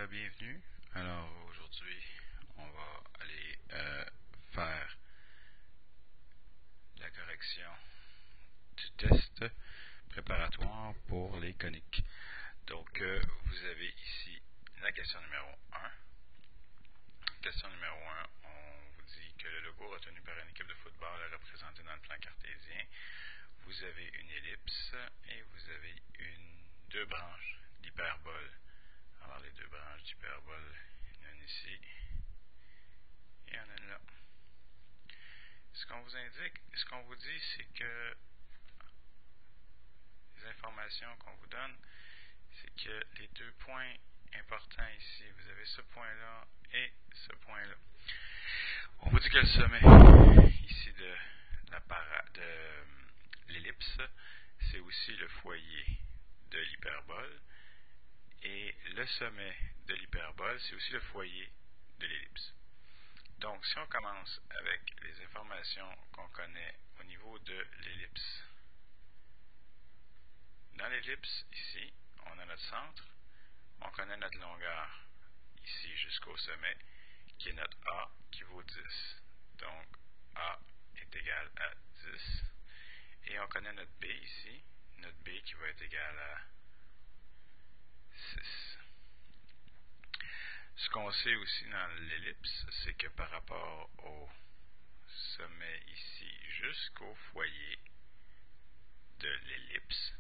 bienvenue. Alors aujourd'hui, on va aller faire la correction du test préparatoire pour les coniques. Donc, vous avez ici la question numéro 1. Question numéro 1, on vous dit que le logo retenu par une équipe de football est représenté dans le plan cartésien. Vous avez une ellipse et vous avez deux branches d'hyperbole. Alors, les deux branches d'hyperbole, il y en a une ici et il y en a une là. Ce qu'on vous indique, ce qu'on vous dit, c'est que les informations qu'on vous donne, c'est que les deux points importants ici, vous avez ce point-là et ce point-là. On vous dit que le sommet ici de l'ellipse, c'est aussi le foyer de l'hyperbole. Et le sommet de l'hyperbole, c'est aussi le foyer de l'ellipse. Donc, si on commence avec les informations qu'on connaît au niveau de l'ellipse. Dans l'ellipse, ici, on a notre centre, on connaît notre longueur, ici jusqu'au sommet, qui est notre A, qui vaut 10. Donc, A est égal à 10. Et on connaît notre B ici, notre B qui va être égal à 6. Ce qu'on sait aussi dans l'ellipse, c'est que par rapport au sommet ici jusqu'au foyer de l'ellipse,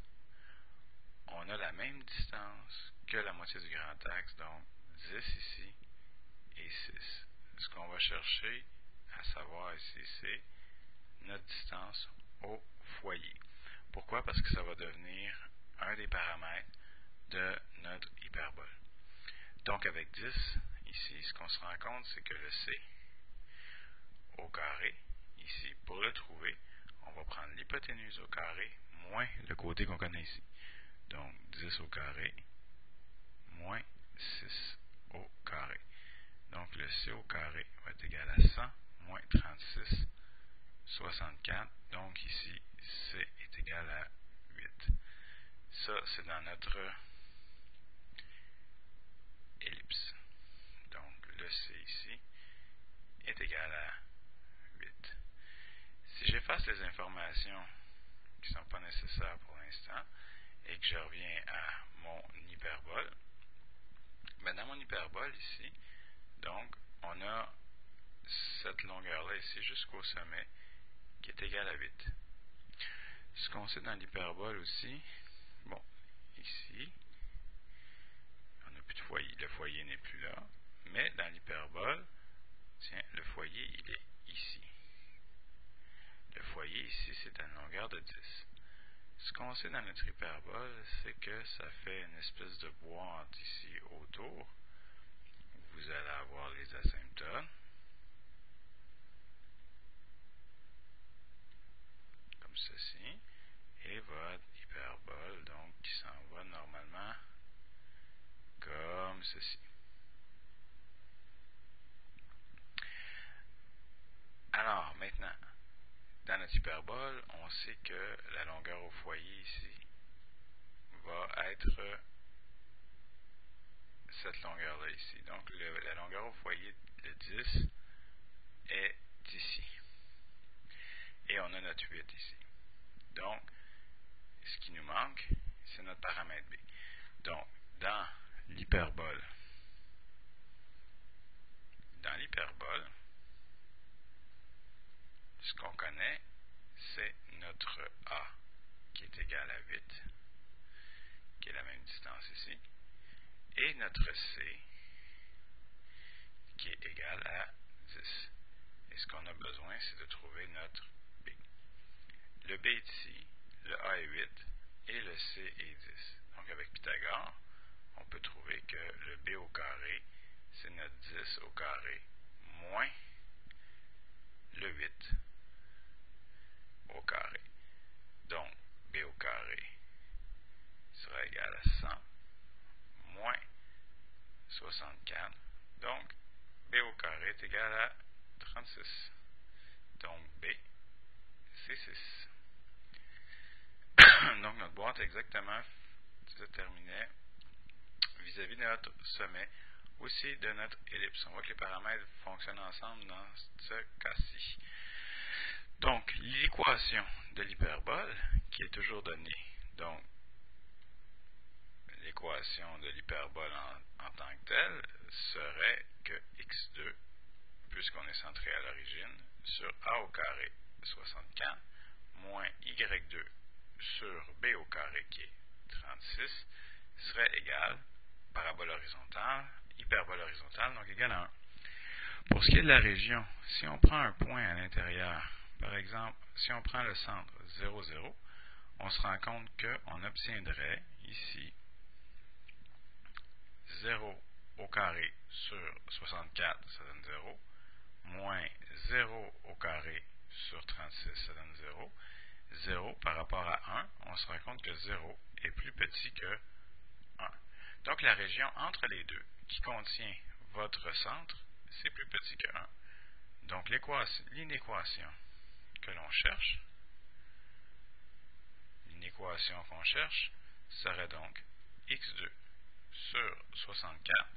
on a la même distance que la moitié du grand axe, donc 10 ici et 6. Ce qu'on va chercher à savoir ici, c'est notre distance au foyer. Pourquoi? Parce que ça va devenir un des paramètres de notre hyperbole. Donc, avec 10, ici, ce qu'on se rend compte, c'est que le C au carré, ici, pour le trouver, on va prendre l'hypoténuse au carré moins le côté qu'on connaît ici. Donc, 10 au carré moins 6 au carré. Donc, le C au carré va être égal à 100 moins 36, 64. Donc, ici, C est égal à 8. Ça, c'est dans notre ellipse. Donc, le C ici est égal à 8. Si j'efface les informations qui ne sont pas nécessaires pour l'instant et que je reviens à mon hyperbole, ben dans mon hyperbole ici, donc, on a cette longueur-là ici jusqu'au sommet qui est égale à 8. Ce qu'on sait dans l'hyperbole aussi, bon, ici, on n'a plus de foyer. Le foyer n'est plus là. Mais dans l'hyperbole, tiens, le foyer, il est ici. Le foyer ici, c'est à une longueur de 10. Ce qu'on sait dans notre hyperbole, c'est que ça fait une espèce de boîte ici autour. Vous allez avoir les asymptotes. Comme ceci. Et votre hyperbole, donc, qui s'en va normalement comme ceci. Alors, maintenant, dans notre hyperbole, on sait que la longueur au foyer ici va être cette longueur-là ici. Donc, la longueur au foyer, le 10, est ici. Et on a notre 8 ici. Donc, ce qui nous manque, c'est notre paramètre B. Donc, dans l'hyperbole, ce qu'on connaît, c'est notre A qui est égal à 8, qui est la même distance ici, et notre C qui est égal à 10. Et ce qu'on a besoin, c'est de trouver notre B. Le B est ici, le A est 8 et le C est 10. Donc avec Pythagore, on peut trouver que le B au carré, c'est notre 10 au carré moins le 8 au carré. Donc, B au carré sera égal à 100 moins 64. Donc, B au carré est égal à 36. Donc, B, c'est 6. Donc, notre boîte exactement se terminait vis-à-vis de notre sommet. aussi de notre ellipse. On voit que les paramètres fonctionnent ensemble dans ce cas-ci. Donc, l'équation de l'hyperbole qui est toujours donnée. Donc, l'équation de l'hyperbole en tant que telle serait que x2, puisqu'on est centré à l'origine, sur a au carré 64 moins y2 sur b au carré qui est 36 serait égal, parabole horizontale, hyperbole horizontale, donc égal à 1. Pour ce qui est de la région, si on prend un point à l'intérieur, par exemple, si on prend le centre 0, 0, on se rend compte qu'on obtiendrait ici 0 au carré sur 64, ça donne 0, moins 0 au carré sur 36, ça donne 0. 0 par rapport à 1, on se rend compte que 0 est plus petit que 1. Donc la région entre les deux, qui contient votre centre, c'est plus petit que 1. Donc l'inéquation que l'on cherche, l'inéquation qu'on cherche, serait donc x2 sur 64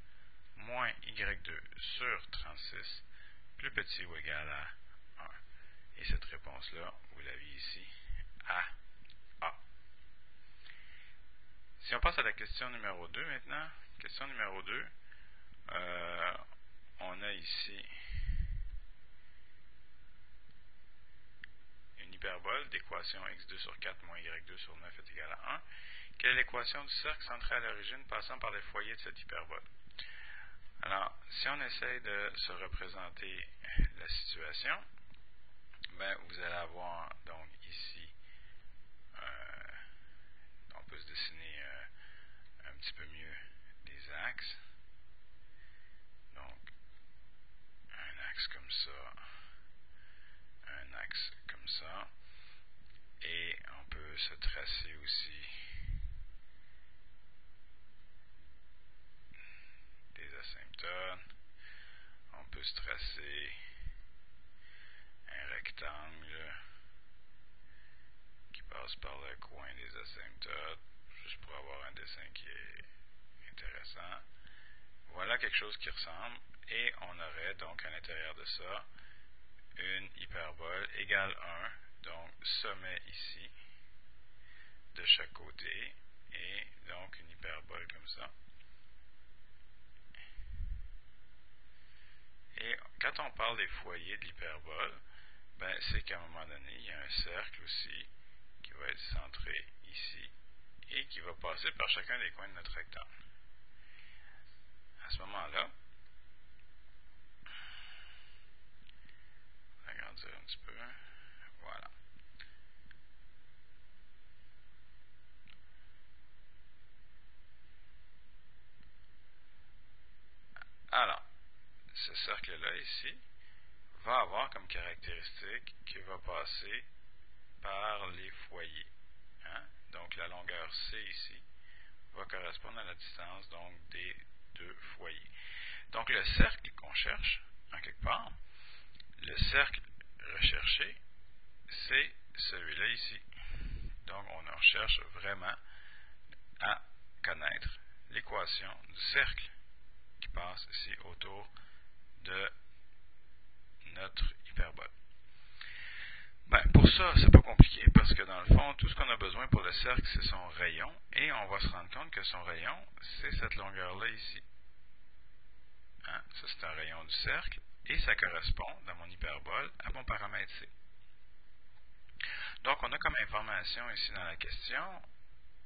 moins y2 sur 36 plus petit ou égal à 1. Et cette réponse-là, vous l'avez ici, à A. Si on passe à la question numéro 2 maintenant, question numéro 2, on a ici une hyperbole d'équation x2 sur 4 moins y2 sur 9 est égal à 1. Quelle est l'équation du cercle centré à l'origine passant par les foyers de cette hyperbole? Alors, si on essaye de se représenter la situation, ben, vous allez avoir donc ici, on peut se dessiner un petit peu mieux des axes. Donc, un axe comme ça, un axe comme ça, et on peut se tracer aussi des asymptotes. On peut se tracer un rectangle qui passe par le coin des asymptotes, juste pour avoir un dessin qui est intéressant. Voilà quelque chose qui ressemble, et on aurait donc à l'intérieur de ça une hyperbole égale 1, donc sommet ici de chaque côté, et donc une hyperbole comme ça. Et quand on parle des foyers de l'hyperbole, ben, c'est qu'à un moment donné, il y a un cercle aussi qui va être centré ici et qui va passer par chacun des coins de notre rectangle. À ce moment-là, on va agrandir un petit peu. Voilà. Alors, ce cercle-là ici va avoir comme caractéristique qu'il va passer par les foyers. Hein? Donc, la longueur C ici va correspondre à la distance donc des deux foyers. Donc, le cercle qu'on cherche, en quelque part, le cercle recherché, c'est celui-là ici. Donc, on recherche vraiment à connaître l'équation du cercle qui passe ici autour de notre hyperbole. Ben, pour ça, c'est pas compliqué parce que dans le fond, tout ce qu'on a besoin pour le cercle, c'est son rayon, et on va se rendre compte que son rayon, c'est cette longueur-là ici. Hein? Ça, c'est un rayon du cercle, et ça correspond, dans mon hyperbole, à mon paramètre C. Donc, on a comme information ici dans la question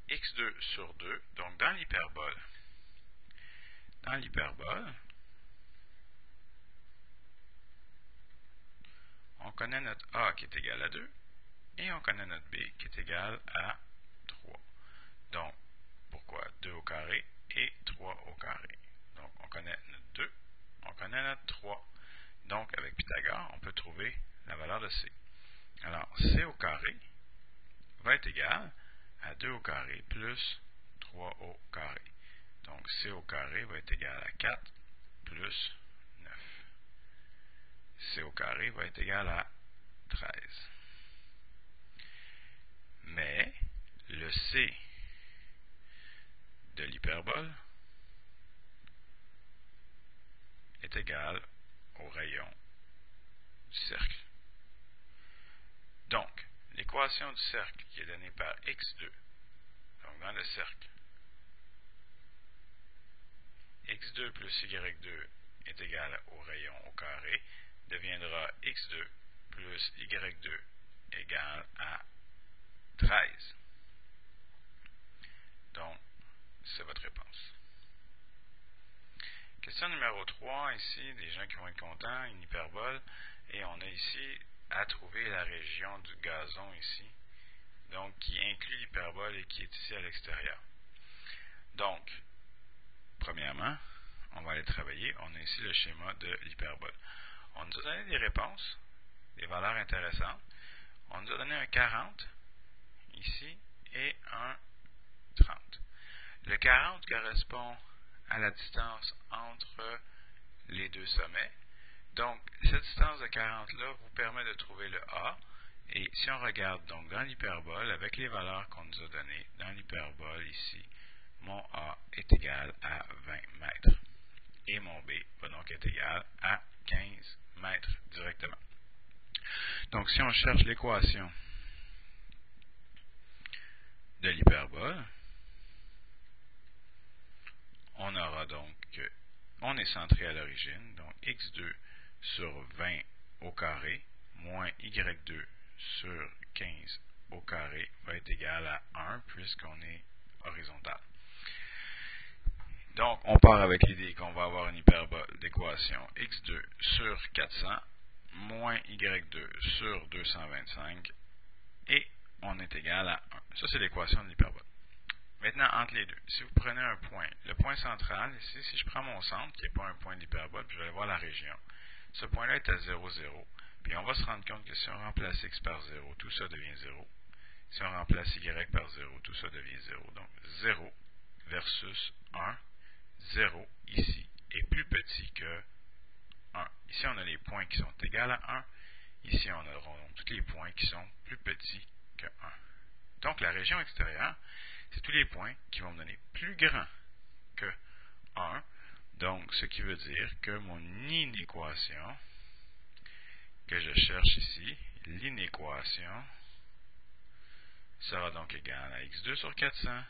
x2 sur 2, donc dans l'hyperbole. Dans l'hyperbole, on connaît notre A qui est égal à 2, et on connaît notre B qui est égal à 3. Donc, pourquoi 2 au carré et 3 au carré? Donc, on connaît notre 2, on connaît notre 3. Donc, avec Pythagore, on peut trouver la valeur de C. Alors, C au carré va être égal à 2 au carré plus 3 au carré. Donc, C au carré va être égal à 4 plus 9. C au carré va être égal à 13. Mais, le C de l'hyperbole égal au rayon du cercle. Donc, l'équation du cercle qui est donnée par x2, donc dans le cercle, x2 plus y2 est égal au rayon au carré, deviendra x2 plus y2 égale à 13. Donc, c'est votre réponse. Question numéro 3, ici, des gens qui vont être contents, une hyperbole, et on a ici à trouver la région du gazon ici, donc qui inclut l'hyperbole et qui est ici à l'extérieur. Donc, premièrement, on va aller travailler, on a ici le schéma de l'hyperbole. On nous a donné des réponses, des valeurs intéressantes. On nous a donné un 40 ici et un 30. Le 40 correspond à la distance entre les deux sommets. Donc, cette distance de 40 là vous permet de trouver le A. Et si on regarde donc dans l'hyperbole, avec les valeurs qu'on nous a données, dans l'hyperbole ici, mon A est égal à 20 mètres. Et mon B va donc être égal à 15 mètres directement. Donc, si on cherche l'équation de l'hyperbole, on aura donc que on est centré à l'origine, donc x2 sur 20 au carré moins y2 sur 15 au carré va être égal à 1 puisqu'on est horizontal. Donc, on part avec l'idée qu'on va avoir une hyperbole d'équation x2 sur 400 moins y2 sur 225 et on est égal à 1. Ça, c'est l'équation de l'hyperbole. Maintenant, entre les deux, si vous prenez un point, le point central, ici, si je prends mon centre, qui n'est pas un point d'hyperbole, puis je vais aller voir la région, ce point-là est à 0, 0. Puis on va se rendre compte que si on remplace x par 0, tout ça devient 0. Si on remplace y par 0, tout ça devient 0. Donc, 0 versus 1, 0 ici est plus petit que 1. Ici, on a les points qui sont égaux à 1. Ici, on aura donc tous les points qui sont plus petits que 1. Donc, la région extérieure, c'est tous les points qui vont me donner plus grand que 1. Donc, ce qui veut dire que mon inéquation que je cherche ici, l'inéquation, sera donc égale à x2 sur 400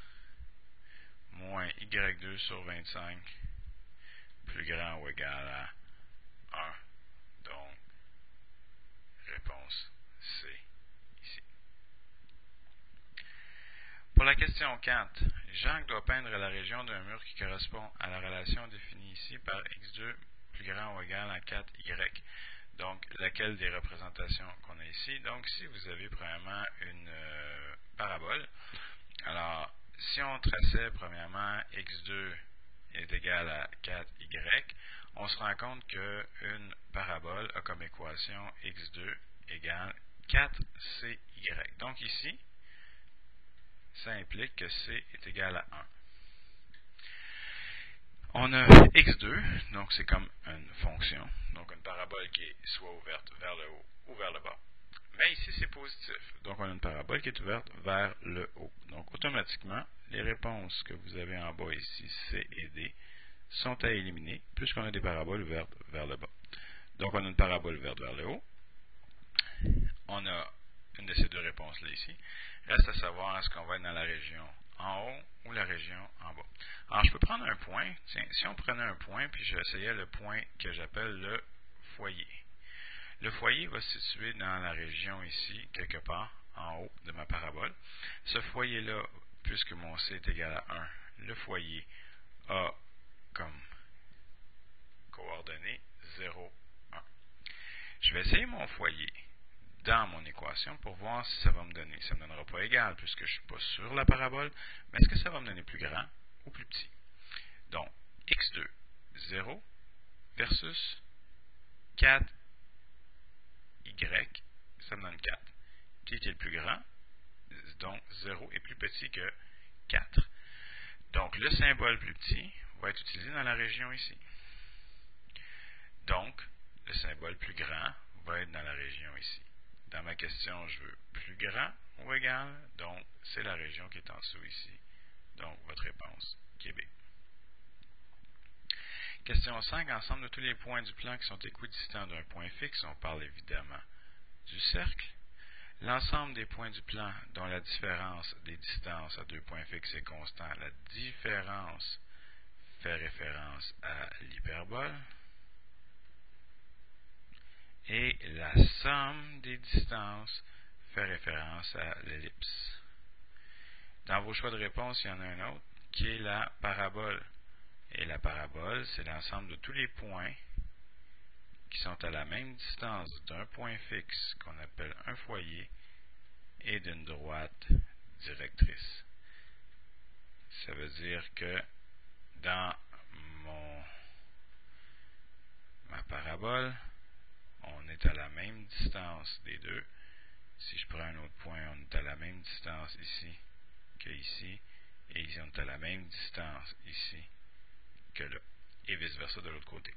moins y2 sur 25 plus grand ou égal à 1. Donc, réponse C ici. Pour la question 4, Jacques doit peindre la région d'un mur qui correspond à la relation définie ici par x2 plus grand ou égal à 4y. Donc, laquelle des représentations qu'on a ici? Donc, ici, vous avez premièrement une parabole. Alors, si on traçait premièrement x2 est égal à 4y, on se rend compte qu'une parabole a comme équation x2 égale 4cy. Donc ici, ça implique que c est égal à 1. On a x2, donc c'est comme une fonction, donc une parabole qui est soit ouverte vers le haut ou vers le bas. Mais ici, c'est positif. Donc, on a une parabole qui est ouverte vers le haut. Donc, automatiquement, les réponses que vous avez en bas ici, C et D, sont à éliminer puisqu'on a des paraboles ouvertes vers le bas. Donc, on a une parabole ouverte vers le haut. On a une de ces deux réponses-là ici. Reste à savoir est-ce qu'on va être dans la région en haut ou la région en bas. Alors, je peux prendre un point. Tiens, si on prenait un point, puis j'essayais le point que j'appelle le foyer. Le foyer va se situer dans la région ici, quelque part, en haut de ma parabole. Ce foyer-là, puisque mon C est égal à 1, le foyer a comme coordonnées 0, 1. Je vais essayer mon foyer dans mon équation pour voir si ça va me donner. Ça ne me donnera pas égal, puisque je ne suis pas sur la parabole, mais est-ce que ça va me donner plus grand ou plus petit? Donc, x2, 0, versus 4, y, ça me donne 4. Qui est le plus grand? Donc, 0 est plus petit que 4. Donc, le symbole plus petit va être utilisé dans la région ici. Donc, le symbole plus grand va être dans la région ici. Dans ma question, je veux plus grand ou égal. Donc, c'est la région qui est en dessous ici. Donc, votre réponse qui est B. Question 5, ensemble de tous les points du plan qui sont équidistants d'un point fixe, on parle évidemment du cercle. L'ensemble des points du plan dont la différence des distances à deux points fixes est constant, la différence fait référence à l'hyperbole. Et la somme des distances fait référence à l'ellipse. Dans vos choix de réponse, il y en a un autre qui est la parabole. Et la parabole, c'est l'ensemble de tous les points qui sont à la même distance d'un point fixe qu'on appelle un foyer et d'une droite directrice. Ça veut dire que dans ma parabole, on est à la même distance des deux. Si je prends un autre point, on est à la même distance ici que ici, et ici on est à la même distance ici que là, et vice-versa de l'autre côté.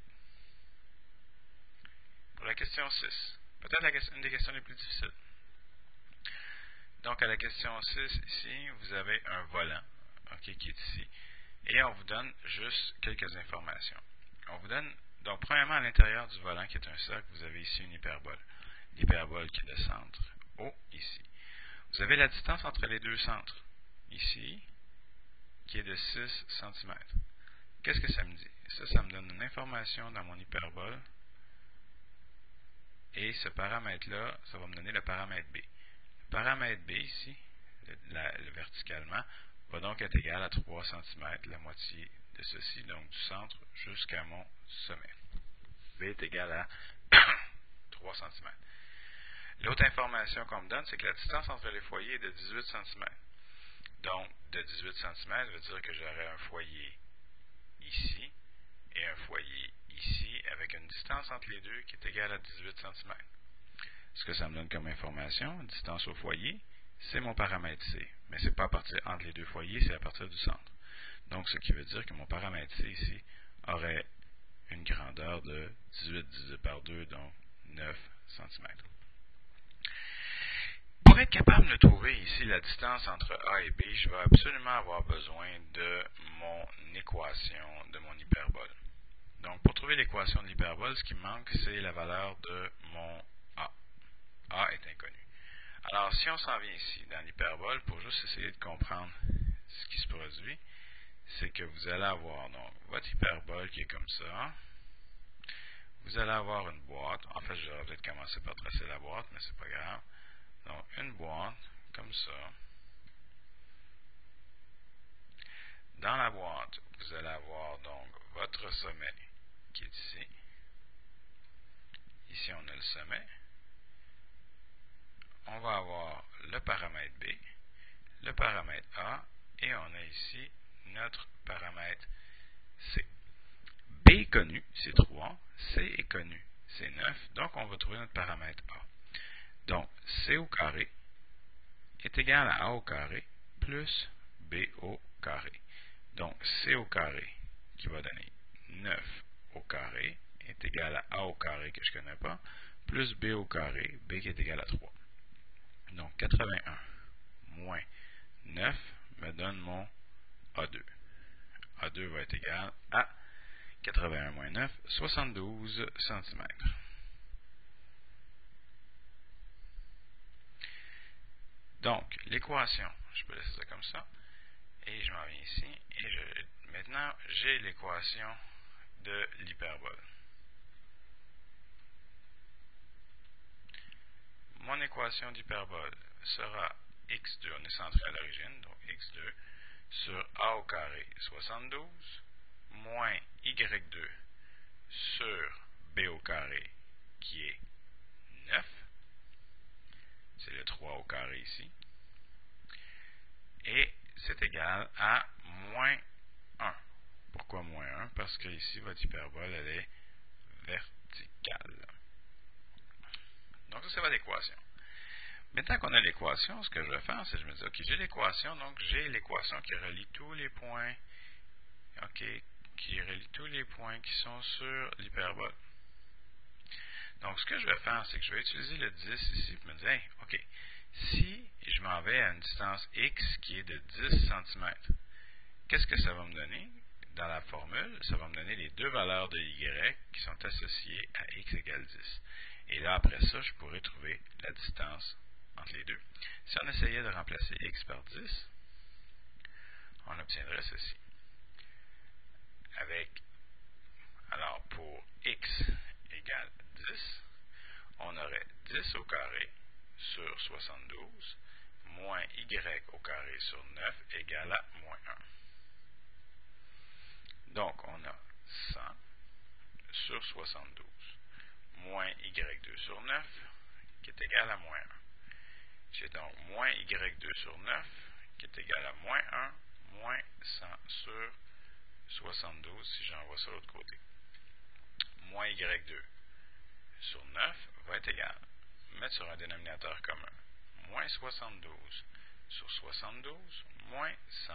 Pour la question 6, peut-être une des questions les plus difficiles. Donc à la question 6, ici, vous avez un volant, qui est ici, et on vous donne juste quelques informations. On vous donne, donc premièrement à l'intérieur du volant qui est un cercle, vous avez ici une hyperbole. L'hyperbole qui est le centre, O, ici. Vous avez la distance entre les deux centres, ici, qui est de 6 cm. Qu'est-ce que ça me dit? Ça me donne une information dans mon hyperbole. Et ce paramètre-là, ça va me donner le paramètre B. Le paramètre B ici, verticalement, va donc être égal à 3 cm, la moitié de ceci, donc du centre jusqu'à mon sommet. B est égal à 3 cm. L'autre information qu'on me donne, c'est que la distance entre les foyers est de 18 cm. Donc, de 18 cm veut dire que j'aurai un foyer ici et un foyer ici avec une distance entre les deux qui est égale à 18 cm. Ce que ça me donne comme information, distance au foyer, c'est mon paramètre C. Mais ce n'est pas à partir entre les deux foyers, c'est à partir du centre. Donc, ce qui veut dire que mon paramètre C ici aurait une grandeur de 18 divisé par 2, donc 9 cm. Pour être capable de trouver ici la distance entre A et B, je vais absolument avoir besoin de mon équation de mon hyperbole. Donc, pour trouver l'équation de l'hyperbole, ce qui me manque, c'est la valeur de mon A. A est inconnu. Alors, si on s'en vient ici, dans l'hyperbole, pour juste essayer de comprendre ce qui se produit, c'est que vous allez avoir donc votre hyperbole qui est comme ça. Vous allez avoir une boîte. En fait, j'aurais peut-être commencé par tracer la boîte, mais c'est pas grave. Donc, une boîte, comme ça. Dans la boîte, vous allez avoir donc votre sommet qui est ici. Ici, on a le sommet. On va avoir le paramètre B, le paramètre A, et on a ici notre paramètre C. B est connu, c'est 3. C est connu, c'est 9. Donc, on va trouver notre paramètre A. Donc, C au carré est égal à A au carré plus B au carré. Donc, C au carré, qui va donner 9 au carré, est égal à A au carré, que je ne connais pas, plus B au carré, B qui est égal à 3. Donc, 81 moins 9 me donne mon A2. A2 va être égal à 81 moins 9, 72 cm. Donc, l'équation, je peux laisser ça comme ça, et je m'en viens ici, et maintenant, j'ai l'équation de l'hyperbole. Mon équation d'hyperbole sera x2, on est centré à l'origine, donc x2, sur a au carré 72, moins y2 sur b au carré, qui est 9. C'est le 3 au carré ici. Et c'est égal à moins 1. Pourquoi moins 1? Parce que ici, votre hyperbole, elle est verticale. Donc, ça, c'est votre équation. Maintenant qu'on a l'équation, ce que je vais faire, c'est que je me dis, OK, j'ai l'équation, donc j'ai l'équation qui relie tous les points, OK, qui relie tous les points qui sont sur l'hyperbole. Donc, ce que je vais faire, c'est que je vais utiliser le 10 ici pour me dire, hey, OK, si je m'en vais à une distance x qui est de 10 cm, qu'est-ce que ça va me donner? dans la formule, ça va me donner les deux valeurs de y qui sont associées à x égale 10. Et là, après ça, je pourrais trouver la distance entre les deux. Si on essayait de remplacer x par 10, on obtiendrait ceci. Alors, pour x égale 10, on aurait 10 au carré sur 72 moins y au carré sur 9 égale à moins 1. Donc, on a 100 sur 72 moins y2 sur 9 qui est égal à moins 1. J'ai donc moins y2 sur 9 qui est égal à moins 1 moins 100 sur 72 si j'envoie ça de l'autre côté. Moins y2 sur 9 va être égal, mettre sur un dénominateur commun, moins 72 sur 72 moins 100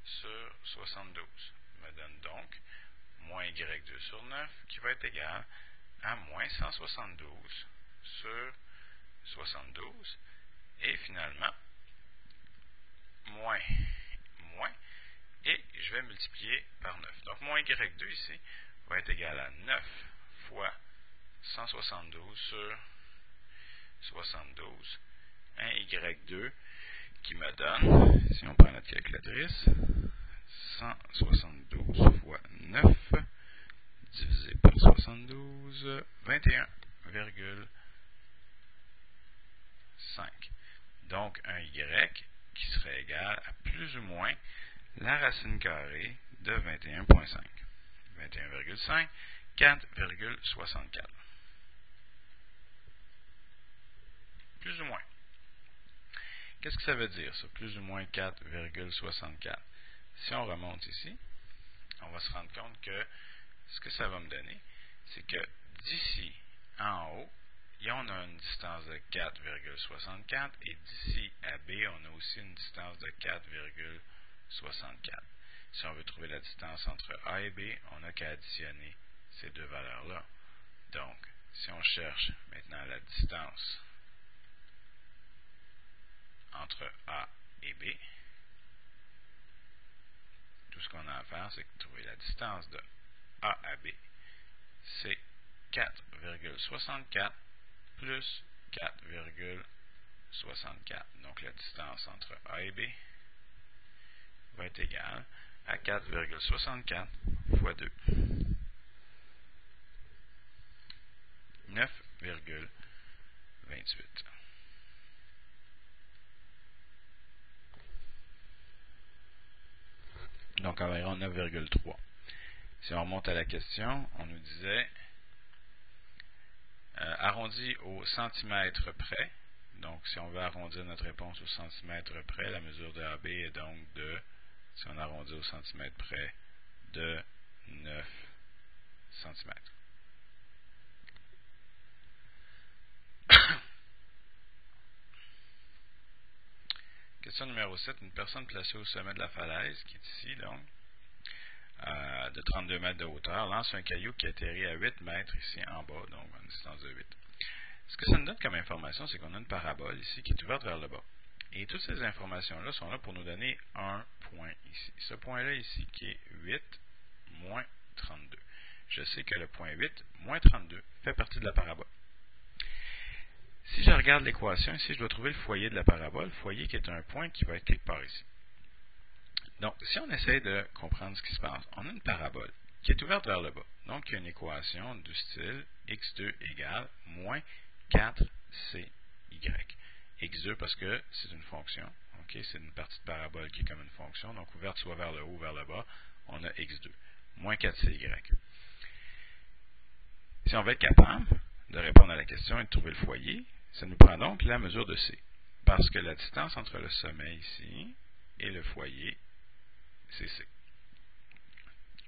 sur 72 me donne donc moins y2 sur 9 qui va être égal à moins 172 sur 72 et finalement moins, et je vais multiplier par 9. Donc mon y2 ici va être égal à 9 fois 172 sur 72, un y2 qui me donne, si on prend notre calculatrice, 172 fois 9 divisé par 72, 21,5. Donc un y qui serait égal à plus ou moins la racine carrée de 21,5. 21,5, 4,64. Plus ou moins. Qu'est-ce que ça veut dire, ça? Plus ou moins 4,64. Si on remonte ici, on va se rendre compte que ce que ça va me donner, c'est que d'ici en haut, on a une distance de 4,64 et d'ici à B, on a aussi une distance de 4,64. Si on veut trouver la distance entre A et B, on n'a qu'à additionner ces deux valeurs-là. Donc, si on cherche maintenant la distance entre A et B, tout ce qu'on a à faire, c'est trouver la distance de A à B. C'est 4,64 plus 4,64. Donc, la distance entre A et B va être égale à 4,64 fois 2. 9,28. Donc environ 9,3. Si on remonte à la question, on nous disait arrondi au centimètre près. Donc si on veut arrondir notre réponse au centimètre près, la mesure de AB est donc de, si on arrondit au centimètre près, de 9 cm. Question numéro 7. Une personne placée au sommet de la falaise, qui est ici, donc, de 32 mètres de hauteur, lance un caillou qui atterrit à 8 mètres ici en bas, donc à une distance de 8. Ce que ça nous donne comme information, c'est qu'on a une parabole ici qui est ouverte vers le bas. Et toutes ces informations-là sont là pour nous donner un point ici. Ce point-là ici qui est 8 moins 32. Je sais que le point 8 moins 32 fait partie de la parabole. Si je regarde l'équation ici, je dois trouver le foyer de la parabole, foyer qui est un point qui va être quelque part ici. Donc, si on essaie de comprendre ce qui se passe, on a une parabole qui est ouverte vers le bas. Donc, il y a une équation du style x2 égale moins 4cy. x2 parce que c'est une fonction. Okay, c'est une partie de parabole qui est comme une fonction. Donc, ouverte soit vers le haut ou vers le bas, on a x2. Moins 4cy. Si on veut être capable de répondre à la question et de trouver le foyer, ça nous prend donc la mesure de C. Parce que la distance entre le sommet ici et le foyer, c'est C.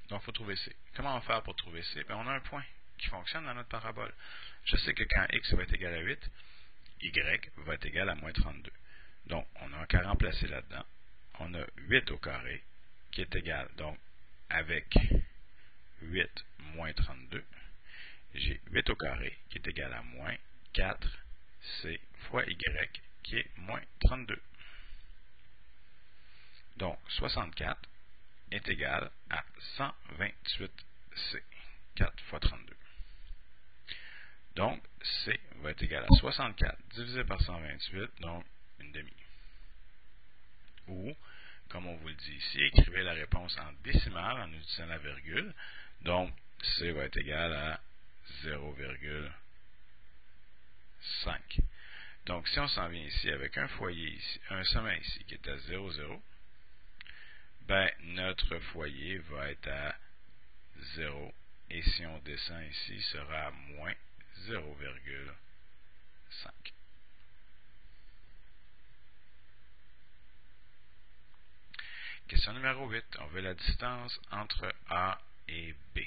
Donc, il faut trouver C. Comment on va faire pour trouver C? On a un point qui fonctionne dans notre parabole. Je sais que quand x va être égal à 8, y va être égal à moins 32. Donc, on n'a qu'à remplacer là-dedans. On a 8 au carré qui est égal, donc, avec 8 moins 32, j'ai 8 au carré qui est égal à moins 4c fois y qui est moins 32. Donc, 64 est égal à 128C. 4 fois 32. Donc, C va être égal à 64 divisé par 128, donc une demi. Ou, comme on vous le dit ici, écrivez la réponse en décimale en utilisant la virgule. Donc, C va être égal à 0,5. Donc, si on s'en vient ici avec un foyer ici, un sommet ici qui est à 0,0, ben, notre foyer va être à 0. Et si on descend ici, il sera à moins 0,5. Question numéro 8. On veut la distance entre A et B.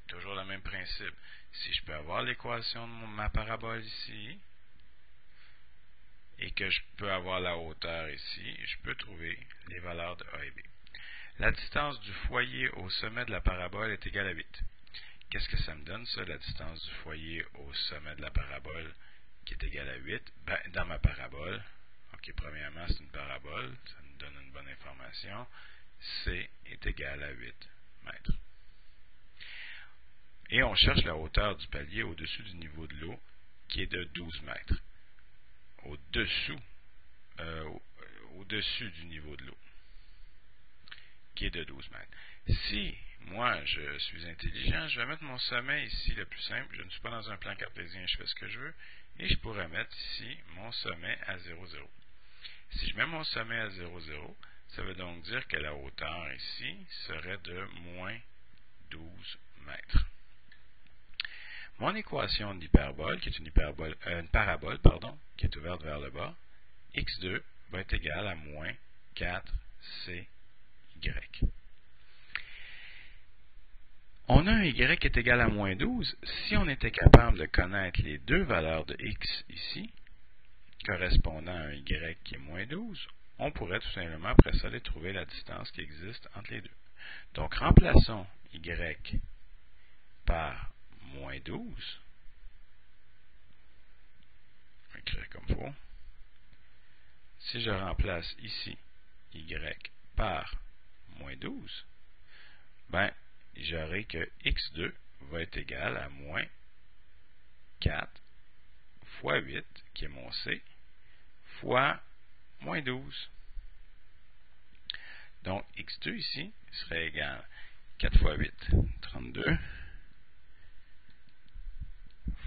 Toujours le même principe. Si je peux avoir l'équation de ma parabole ici, et que je peux avoir la hauteur ici, je peux trouver les valeurs de A et B. La distance du foyer au sommet de la parabole est égale à 8. Qu'est-ce que ça me donne, ça, la distance du foyer au sommet de la parabole qui est égale à 8? Ben, dans ma parabole, ok, premièrement, c'est une parabole, ça nous donne une bonne information. C est égal à 8 mètres. Et on cherche la hauteur du palier au-dessus du niveau de l'eau, qui est de 12 mètres. Au-dessus du niveau de l'eau, qui est de 12 mètres. Si moi, je suis intelligent, je vais mettre mon sommet ici, le plus simple. Je ne suis pas dans un plan cartésien, je fais ce que je veux. Et je pourrais mettre ici mon sommet à 0,0. Si je mets mon sommet à 0,0, ça veut donc dire que la hauteur ici serait de moins 12 mètres. Mon équation d'hyperbole, qui est une parabole, qui est ouverte vers le bas, x2 va être égal à moins 4cy. On a un y qui est égal à moins 12. Si on était capable de connaître les deux valeurs de x ici, correspondant à un y qui est moins 12, on pourrait tout simplement après ça aller trouver la distance qui existe entre les deux. Donc remplaçons y par moins 12. Je vais écrire comme il faut. Si je remplace ici y par moins 12, ben, j'aurai que x2 va être égal à moins 4 fois 8, qui est mon C, fois moins 12. Donc, x2 ici serait égal à 4 fois 8, 32,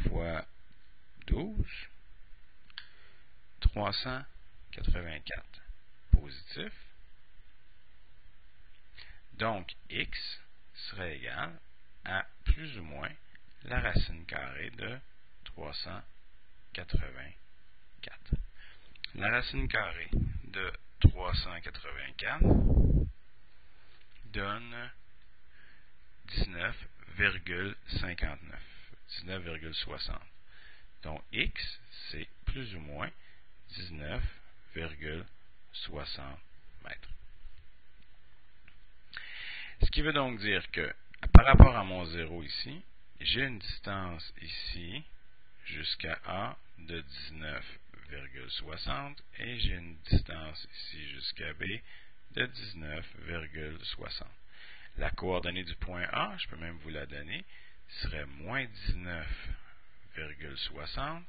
fois 12, 384 positif. Donc, x serait égal à plus ou moins la racine carrée de 384. La racine carrée de 384 donne 19,59, 19,60. Donc, x, c'est plus ou moins 19,60 mètres. Ce qui veut donc dire que, par rapport à mon 0 ici, j'ai une distance ici jusqu'à A de 19,60 et j'ai une distance ici jusqu'à B de 19,60. La coordonnée du point A, je peux même vous la donner, serait moins 19,60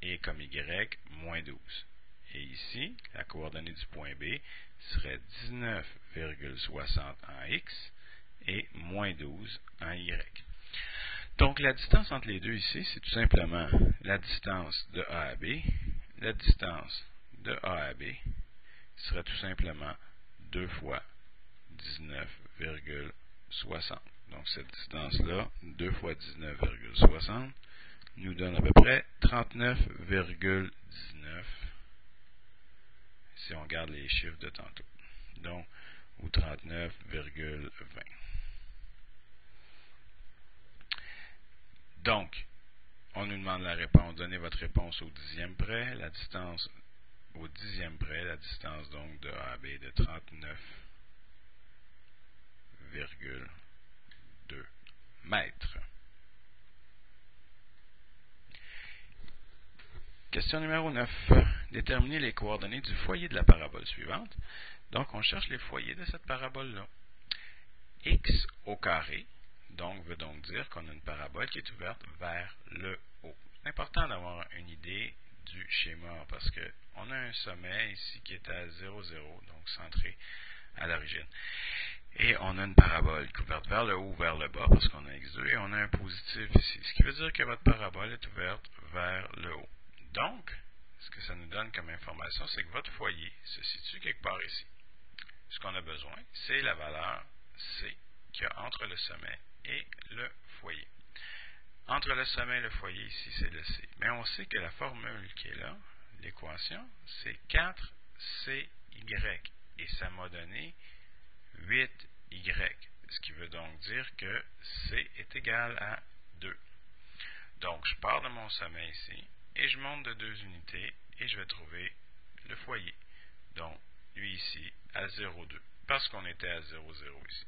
et comme Y, moins 12. Et ici, la coordonnée du point B serait 19,60 en X et moins 12 en Y. Donc, la distance entre les deux ici, c'est tout simplement la distance de A à B. La distance de A à B serait tout simplement 2 fois 19,60. Donc, cette distance-là, 2 fois 19,60, nous donne à peu près 39,19 si on regarde les chiffres de tantôt. Donc, ou 39,20. Donc, on nous demande la réponse. Donnez votre réponse au dixième près. La distance au dixième près, la distance donc de A à B est de 39,2 mètres. Question numéro 9. Déterminez les coordonnées du foyer de la parabole suivante. Donc, on cherche les foyers de cette parabole-là. X au carré, donc, veut donc dire qu'on a une parabole qui est ouverte vers le haut. C'est important d'avoir une idée du schéma parce qu'on a un sommet ici qui est à 0, 0, donc centré à l'origine. Et on a une parabole qui est ouverte vers le haut ou vers le bas parce qu'on a x2 et on a un positif ici. Ce qui veut dire que votre parabole est ouverte vers le haut. Donc, ce que ça nous donne comme information, c'est que votre foyer se situe quelque part ici. Ce qu'on a besoin, c'est la valeur C qu'il y a entre le sommet et le foyer. Entre le sommet et le foyer, ici, c'est le C. Mais on sait que la formule qui est là, l'équation, c'est 4CY. Et ça m'a donné 8Y. Ce qui veut donc dire que C est égal à 2. Donc, je pars de mon sommet ici, et je monte de 2 unités, et je vais trouver le foyer. Donc, lui ici, à 0,2, parce qu'on était à 0,0 ici.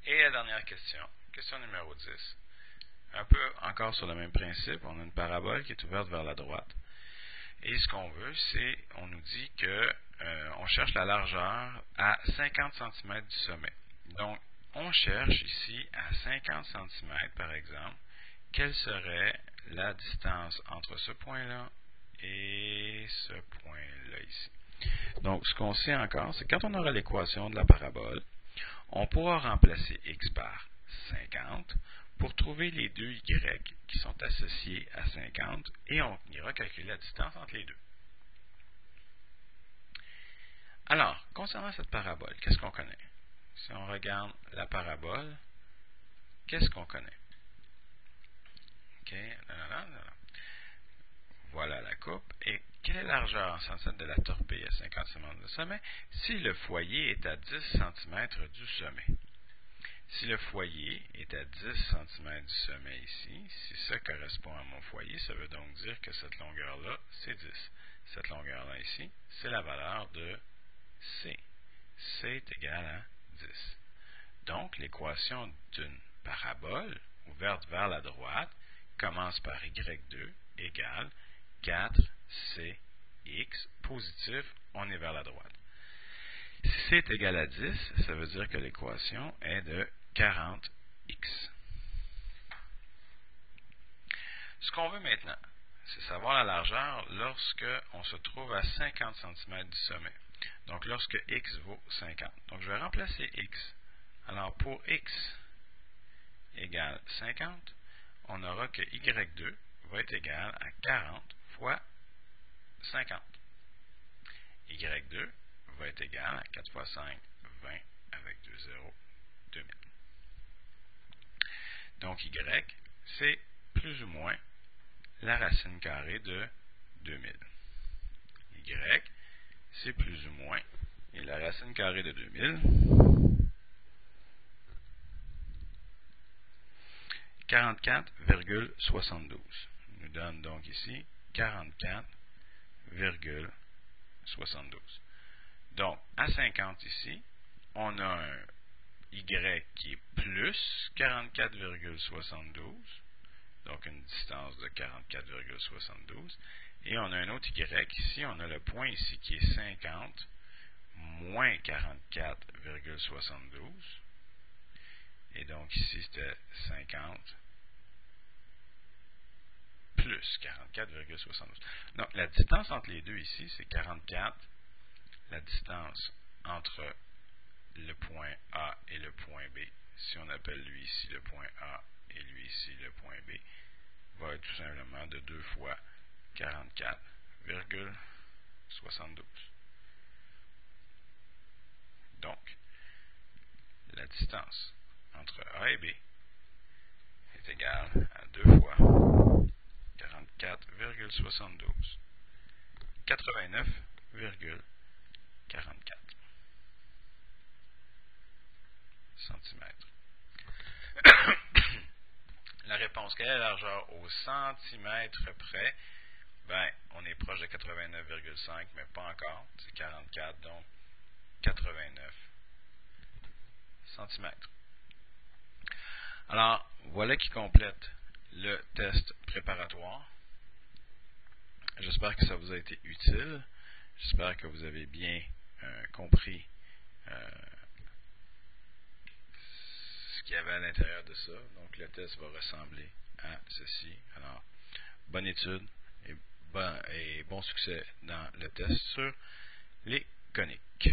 Et la dernière question, question numéro 10. Un peu encore sur le même principe, on a une parabole qui est ouverte vers la droite. Et ce qu'on veut, c'est, on nous dit que on cherche la largeur à 50 cm du sommet. Donc, on cherche ici à 50 cm, par exemple, quelle serait la distance entre ce point-là et ce point-là ici. Donc, ce qu'on sait encore, c'est que quand on aura l'équation de la parabole, on pourra remplacer x par 50 pour trouver les deux y qui sont associés à 50 et on ira calculer la distance entre les deux. Alors, concernant cette parabole, qu'est-ce qu'on connaît? Si on regarde la parabole, qu'est-ce qu'on connaît? OK, voilà la coupe. Et quelle est la largeur en centimètres de la torpille à 50 cm de sommet si le foyer est à 10 cm du sommet? Si le foyer est à 10 cm du sommet ici, si ça correspond à mon foyer, ça veut donc dire que cette longueur-là, c'est 10. Cette longueur-là ici, c'est la valeur de C. C est égal à 10. Donc, l'équation d'une parabole ouverte vers la droite commence par y2 égale 4cx positif, on est vers la droite. Si c est égal à 10, ça veut dire que l'équation est de 40x. Ce qu'on veut maintenant, c'est savoir la largeur lorsque on se trouve à 50 cm du sommet. Donc, lorsque x vaut 50. Donc, je vais remplacer x. Alors, pour x égale 50, on aura que y2 va être égal à 40 fois 50. Y2 va être égal à 4 fois 5, 20, avec 2 zéros, 2000. Donc, y, c'est plus ou moins la racine carrée de 2000. Y, c'est plus ou moins, et la racine carrée de 2000, 44,72. Nous donne donc ici 44,72. Donc, à 50 ici, on a un y qui est plus 44,72, donc une distance de 44,72, et on a un autre y ici, on a le point ici qui est 50 moins 44,72, et donc ici c'était 50 plus 44,72. Donc, la distance entre les deux ici, c'est 44. La distance entre le point A et le point B, si on appelle lui ici le point A et lui ici le point B, va être tout simplement de 2 fois 44,72. Donc, la distance entre A et B est égale à 2 fois 44,72. 89,44 centimètres. La réponse, quelle est la largeur au centimètre près? Ben, on est proche de 89,5, mais pas encore. C'est 44, donc 89 centimètres. Alors, voilà qui complète le test préparatoire. j'espère que ça vous a été utile. J'espère que vous avez bien compris ce qu'il y avait à l'intérieur de ça. Donc, le test va ressembler à ceci. Alors, bonne étude et bon succès dans le test sur les coniques.